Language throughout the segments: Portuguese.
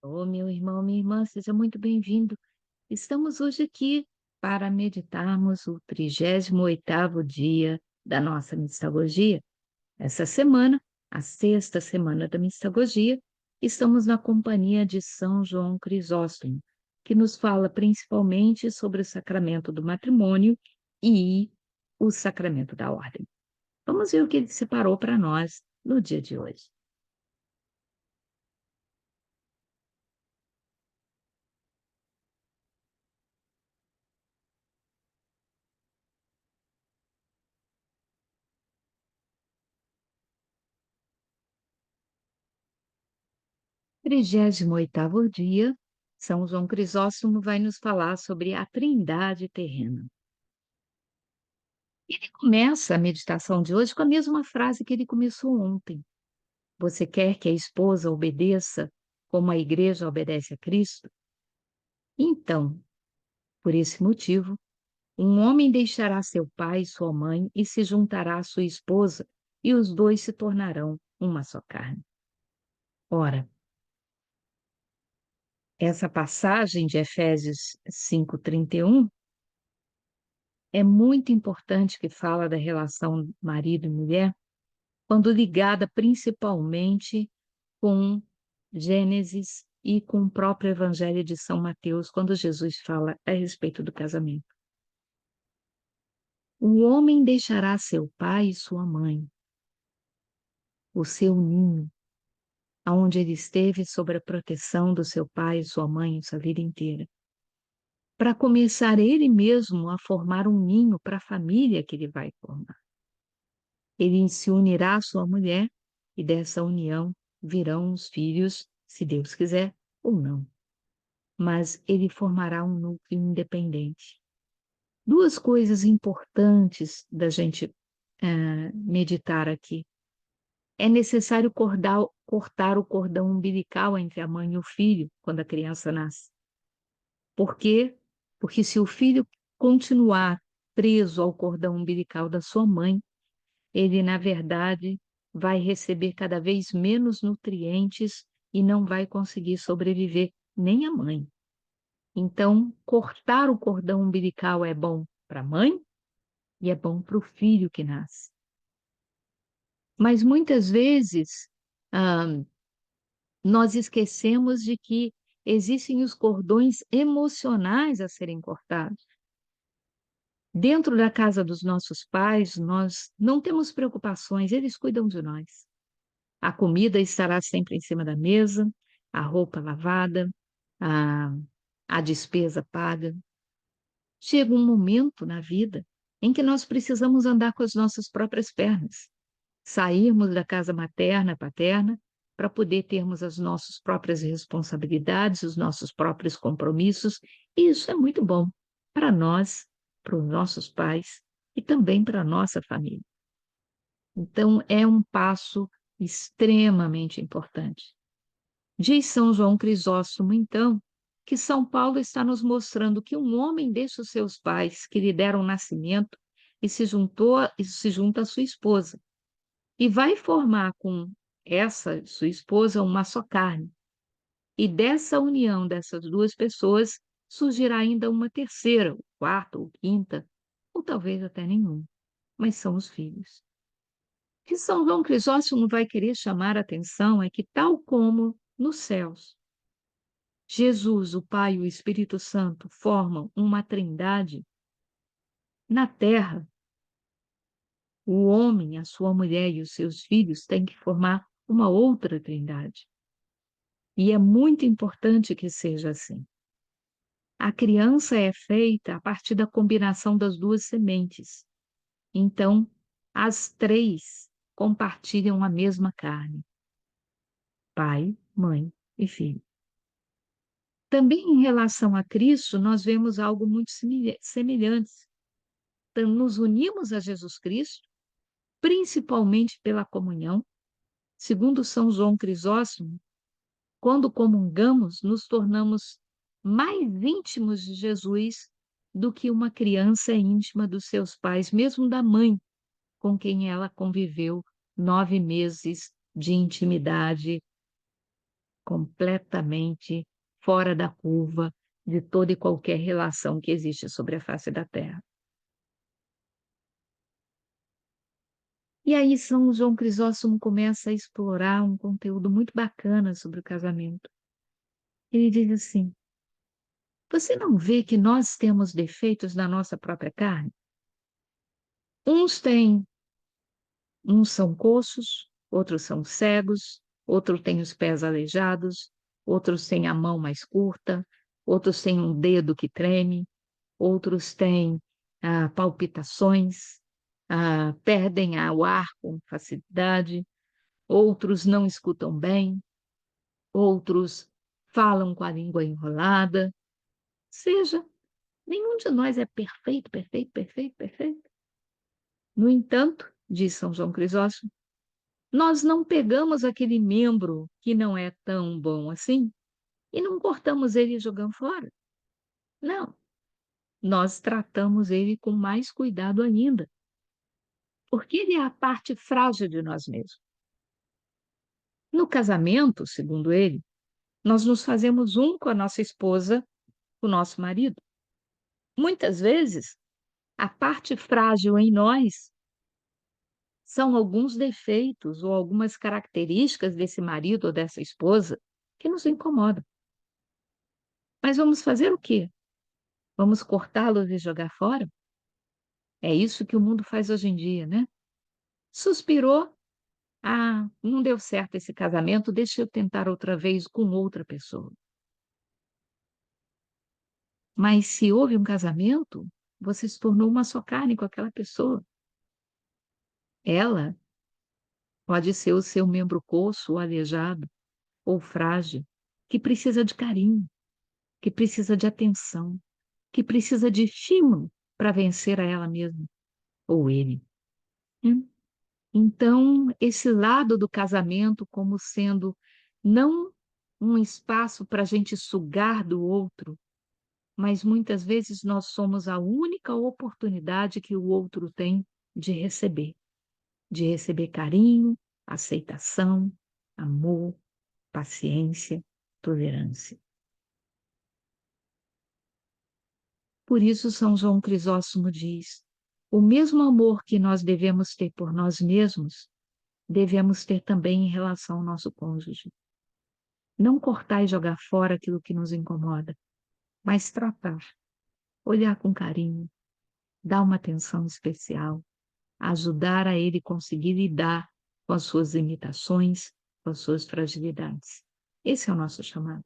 Ô, meu irmão, minha irmã, seja muito bem-vindo. Estamos hoje aqui para meditarmos o 38º dia da nossa mistagogia. Essa semana, a sexta semana da mistagogia, estamos na companhia de São João Crisóstomo, que nos fala principalmente sobre o sacramento do matrimônio e o sacramento da ordem. Vamos ver o que ele separou para nós no dia de hoje. 38º dia, São João Crisóstomo vai nos falar sobre a trindade terrena. Ele começa a meditação de hoje com a mesma frase que ele começou ontem. Você quer que a esposa obedeça como a igreja obedece a Cristo? Então, por esse motivo, um homem deixará seu pai e sua mãe e se juntará à sua esposa, e os dois se tornarão uma só carne. Ora, essa passagem de Efésios 5:31 é muito importante, que fala da relação marido e mulher, quando ligada principalmente com Gênesis e com o próprio Evangelho de São Mateus, quando Jesus fala a respeito do casamento. O homem deixará seu pai e sua mãe, o seu ninho, aonde ele esteve sob a proteção do seu pai e sua mãe sua vida inteira, para começar ele mesmo a formar um ninho para a família que ele vai formar. Ele se unirá à sua mulher, e dessa união virão os filhos, se Deus quiser, ou não. Mas ele formará um núcleo independente. Duas coisas importantes da gente meditar aqui. É necessário cortar o cordão umbilical entre a mãe e o filho quando a criança nasce. Por quê? Porque se o filho continuar preso ao cordão umbilical da sua mãe, ele, na verdade, vai receber cada vez menos nutrientes e não vai conseguir sobreviver, nem a mãe. Então, cortar o cordão umbilical é bom para a mãe e é bom para o filho que nasce. Mas muitas vezes, ah, nós esquecemos de que existem os cordões emocionais a serem cortados. Dentro da casa dos nossos pais, nós não temos preocupações, eles cuidam de nós. A comida estará sempre em cima da mesa, a roupa lavada, a, a despesa paga. Chega um momento na vida em que nós precisamos andar com as nossas próprias pernas, sairmos da casa materna, paterna, para poder termos as nossas próprias responsabilidades, os nossos próprios compromissos, e isso é muito bom para nós, para os nossos pais e também para a nossa família. Então, é um passo extremamente importante. Diz São João Crisóstomo, então, que São Paulo está nos mostrando que um homem deixa os seus pais, que lhe deram nascimento, e se junta à sua esposa, e vai formar com essa sua esposa uma só carne. E dessa união dessas duas pessoas surgirá ainda uma terceira, ou quarta, ou quinta, ou talvez até nenhum, mas são os filhos. O que São João Crisóstomo vai querer chamar a atenção é que, tal como nos céus, Jesus, o Pai e o Espírito Santo formam uma trindade, na terra, o homem, a sua mulher e os seus filhos têm que formar uma outra trindade. E é muito importante que seja assim. A criança é feita a partir da combinação das duas sementes. Então, as três compartilham a mesma carne: pai, mãe e filho. Também em relação a Cristo, nós vemos algo muito semelhante. Então, nos unimos a Jesus Cristo, principalmente pela comunhão. Segundo São João Crisóstomo, quando comungamos, nos tornamos mais íntimos de Jesus do que uma criança é íntima dos seus pais, mesmo da mãe, com quem ela conviveu 9 meses de intimidade completamente fora da curva de toda e qualquer relação que existe sobre a face da terra. E aí São João Crisóstomo começa a explorar um conteúdo muito bacana sobre o casamento. Ele diz assim: "Você não vê que nós temos defeitos na nossa própria carne? Uns têm Uns são coxos, outros são cegos, outros têm os pés aleijados, outros têm a mão mais curta, outros têm um dedo que treme, outros têm palpitações, perdem o ar com facilidade, outros não escutam bem, outros falam com a língua enrolada. Seja, nenhum de nós é perfeito, perfeito, perfeito, perfeito. No entanto, diz São João Crisóstomo, nós não pegamos aquele membro que não é tão bom assim e não cortamos ele e jogamos fora. Não, nós tratamos ele com mais cuidado ainda, porque ele é a parte frágil de nós mesmos. No casamento, segundo ele, nós nos fazemos um com a nossa esposa, com o nosso marido. Muitas vezes, a parte frágil em nós são alguns defeitos ou algumas características desse marido ou dessa esposa que nos incomodam. Mas vamos fazer o quê? Vamos cortá-los e jogar fora? É isso que o mundo faz hoje em dia, né? Suspirou, não deu certo esse casamento, deixa eu tentar outra vez com outra pessoa. Mas se houve um casamento, você se tornou uma só carne com aquela pessoa. Ela pode ser o seu membro coxo ou aleijado ou frágil, que precisa de carinho, que precisa de atenção, que precisa de estímulo para vencer a ela mesma ou ele. Hum? Então, esse lado do casamento como sendo não um espaço para a gente sugar do outro, mas muitas vezes nós somos a única oportunidade que o outro tem de receber carinho, aceitação, amor, paciência, tolerância. Por isso, São João Crisóstomo diz: o mesmo amor que nós devemos ter por nós mesmos, devemos ter também em relação ao nosso cônjuge. Não cortar e jogar fora aquilo que nos incomoda, mas tratar, olhar com carinho, dar uma atenção especial, ajudar a ele conseguir lidar com as suas limitações, com as suas fragilidades. Esse é o nosso chamado.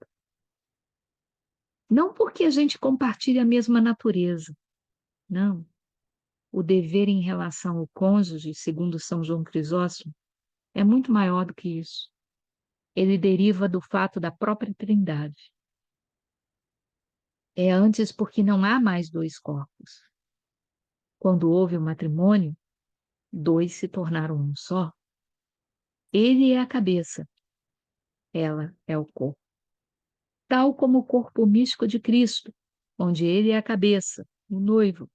Não porque a gente compartilha a mesma natureza, não. O dever em relação ao cônjuge, segundo São João Crisóstomo, é muito maior do que isso. Ele deriva do fato da própria Trindade. É antes porque não há mais dois corpos. Quando houve o matrimônio, dois se tornaram um só. Ele é a cabeça, ela é o corpo. Tal como o corpo místico de Cristo, onde ele é a cabeça, o noivo.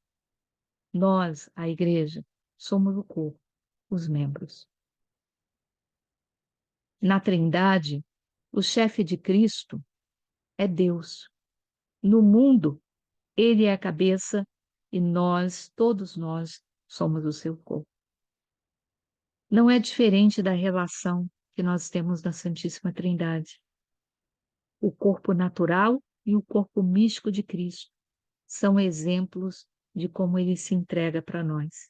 Nós, a igreja, somos o corpo, os membros. Na Trindade, o chefe de Cristo é Deus. No mundo, ele é a cabeça e nós, todos nós, somos o seu corpo. Não é diferente da relação que nós temos na Santíssima Trindade. O corpo natural e o corpo místico de Cristo são exemplos de como ele se entrega para nós.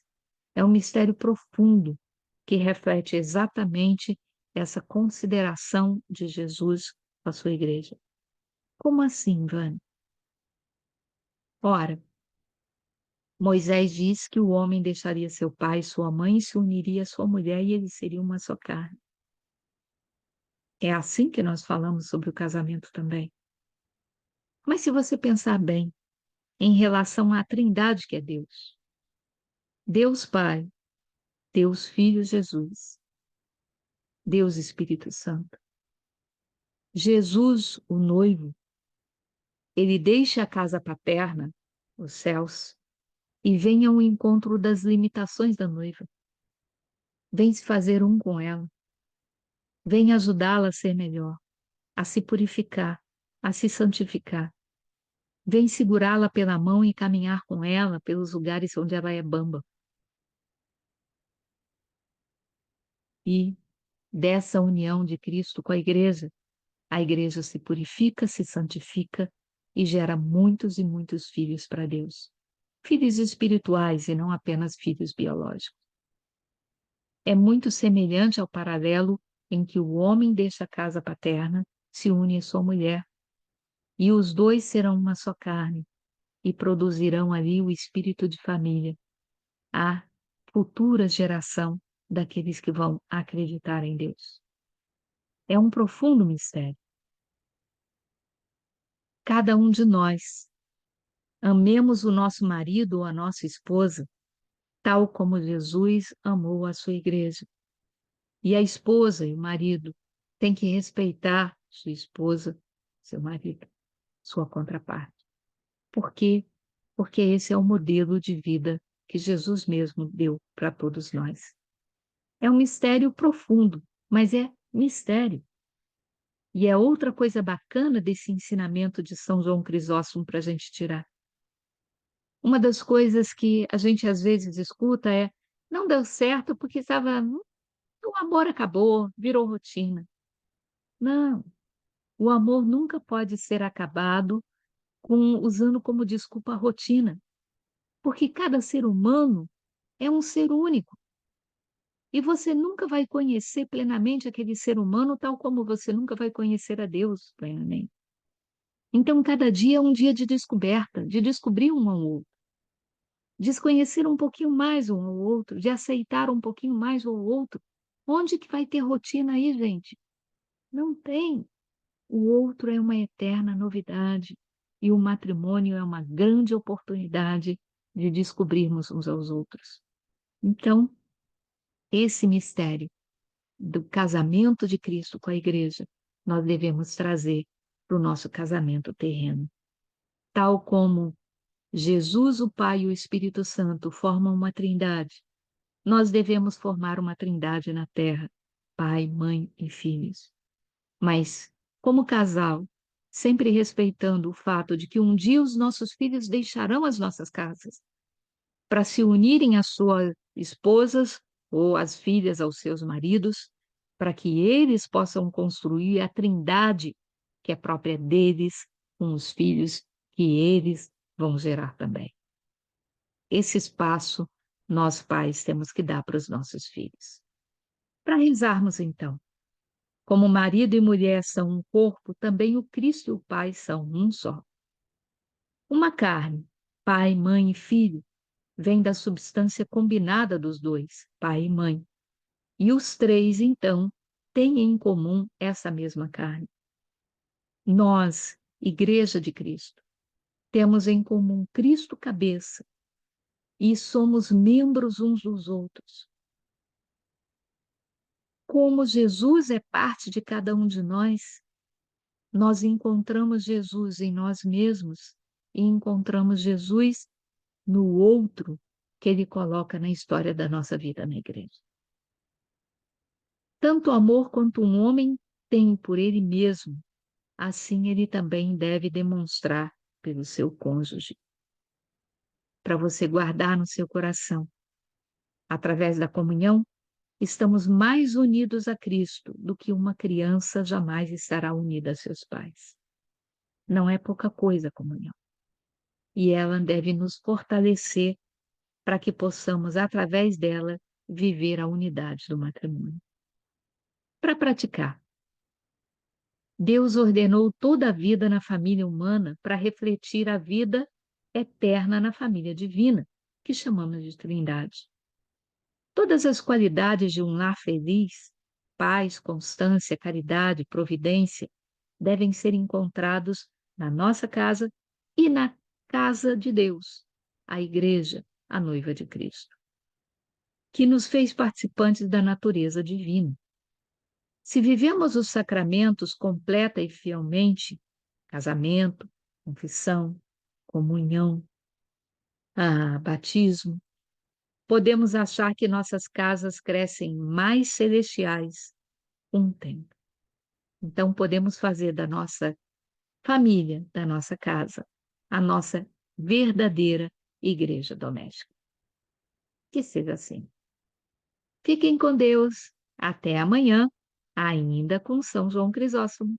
É um mistério profundo que reflete exatamente essa consideração de Jesus com a sua igreja. Como assim, Vânia? Ora, Moisés diz que o homem deixaria seu pai e sua mãe e se uniria à sua mulher e eles seriam uma só carne. É assim que nós falamos sobre o casamento também. Mas se você pensar bem, em relação à Trindade que é Deus, Deus Pai, Deus Filho Jesus, Deus Espírito Santo, Jesus, o noivo, ele deixa a casa paterna, os céus, e vem ao encontro das limitações da noiva. Vem se fazer um com ela. Vem ajudá-la a ser melhor. a se purificar, a se santificar. Vem segurá-la pela mão e caminhar com ela pelos lugares onde ela é bamba. E dessa união de Cristo com a igreja se purifica, se santifica e gera muitos e muitos filhos para Deus. Filhos espirituais e não apenas filhos biológicos. É muito semelhante ao paralelo em que o homem deixa a casa paterna, se une à sua mulher, e os dois serão uma só carne, e produzirão ali o espírito de família, a futura geração daqueles que vão acreditar em Deus. É um profundo mistério. Cada um de nós amemos o nosso marido ou a nossa esposa, tal como Jesus amou a sua igreja. E a esposa e o marido têm que respeitar sua esposa, seu marido, sua contraparte. Por quê? Porque esse é o modelo de vida que Jesus mesmo deu para todos nós. É um mistério profundo, mas é mistério. E é outra coisa bacana desse ensinamento de São João Crisóstomo para a gente tirar. Uma das coisas que a gente às vezes escuta é: não deu certo porque o amor acabou, virou rotina. Não, o amor nunca pode ser acabado usando como desculpa a rotina, porque cada ser humano é um ser único. E você nunca vai conhecer plenamente aquele ser humano, tal como você nunca vai conhecer a Deus plenamente. Então, cada dia é um dia de descoberta, de descobrir um ao outro, de conhecer um pouquinho mais um ao outro, de aceitar um pouquinho mais um ao outro. Onde que vai ter rotina aí, gente? Não tem. O outro é uma eterna novidade e o matrimônio é uma grande oportunidade de descobrirmos uns aos outros. Então, esse mistério do casamento de Cristo com a igreja, nós devemos trazer para o nosso casamento terreno. Tal como Jesus, o Pai e o Espírito Santo formam uma trindade, nós devemos formar uma trindade na terra, Pai, Mãe e Filhos. Mas, como casal, sempre respeitando o fato de que um dia os nossos filhos deixarão as nossas casas para se unirem às suas esposas ou as filhas aos seus maridos, para que eles possam construir a trindade que é própria deles, com os filhos que eles vão gerar também. Esse espaço nós pais temos que dar para os nossos filhos. Para rezarmos então, como marido e mulher são um corpo, também o Cristo e o Pai são um só. Uma carne, pai, mãe e filho, vem da substância combinada dos dois, pai e mãe. E os três, então, têm em comum essa mesma carne. Nós, Igreja de Cristo, temos em comum Cristo cabeça e somos membros uns dos outros. Como Jesus é parte de cada um de nós encontramos Jesus em nós mesmos e encontramos Jesus no outro que ele coloca na história da nossa vida na igreja. Tanto amor quanto um homem tem por ele mesmo, assim ele também deve demonstrar pelo seu cônjuge. Para você guardar no seu coração. Através da comunhão, estamos mais unidos a Cristo do que uma criança jamais estará unida a seus pais. Não é pouca coisa a comunhão. E ela deve nos fortalecer para que possamos, através dela, viver a unidade do matrimônio. Para praticar, Deus ordenou toda a vida na família humana para refletir a vida eterna na família divina, que chamamos de Trindade. Todas as qualidades de um lar feliz, paz, constância, caridade, providência, devem ser encontrados na nossa casa e na casa de Deus, a Igreja, a noiva de Cristo, que nos fez participantes da natureza divina. Se vivemos os sacramentos completa e fielmente, casamento, confissão, comunhão, batismo, podemos achar que nossas casas crescem mais celestiais com o tempo. Então, podemos fazer da nossa família, da nossa casa, a nossa verdadeira igreja doméstica. Que seja assim. Fiquem com Deus. Até amanhã, ainda com São João Crisóstomo.